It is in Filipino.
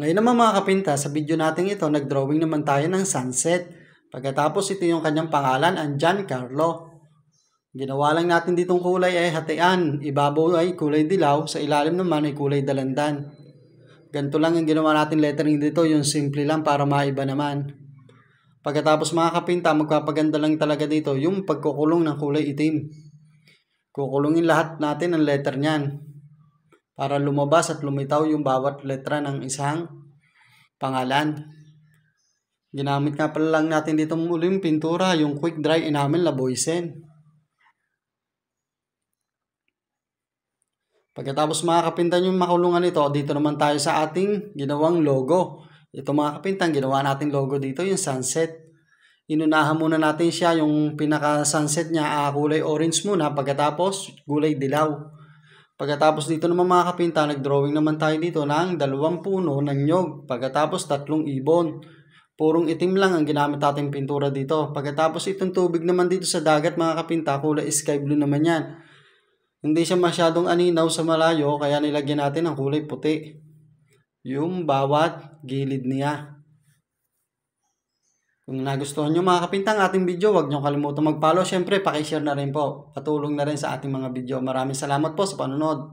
Ngayon naman mga kapinta, sa video natin ito, nag-drawing naman tayo ng sunset. Pagkatapos ito yung kanyang pangalan, ang Giancarlo. Ginawa lang natin ditong kulay ay hatian. Ibabaw ay kulay dilaw, sa ilalim naman ay kulay dalandan. Ganito lang ang ginawa natin lettering dito, yung simple lang para maiba naman. Pagkatapos mga kapinta, magpapaganda lang talaga dito yung pagkukulong ng kulay itim. Kukulungin lahat natin ang letter niyan para lumabas at lumitaw yung bawat letra ng isang pangalan. Ginamit nga pala lang natin dito muling pintura, yung quick dry enamel na Boysen. Pagkatapos mga kapintan yung makulungan ito, dito naman tayo sa ating ginawang logo. Ito mga kapintan, ginawa natin logo dito, yung sunset. Inunahan muna natin siya, yung pinaka-sunset niya, kulay orange muna, pagkatapos kulay dilaw. Pagkatapos dito naman mga kapinta, nag-drawing naman tayo dito ng 2 puno ng nyog. Pagkatapos 3 ibon. Purong itim lang ang ginamit nating pintura dito. Pagkatapos itong tubig naman dito sa dagat mga kapinta, kulay sky blue naman yan. Hindi siya masyadong aninaw sa malayo, kaya nilagyan natin ng kulay puti. Yung bawat gilid niya. Kung nagustuhan nyo mga kapinta ang ating video, huwag nyo kalimutan mag-follow. Siyempre, pakishare na rin po. Patulong na rin sa ating mga video. Maraming salamat po sa panonood.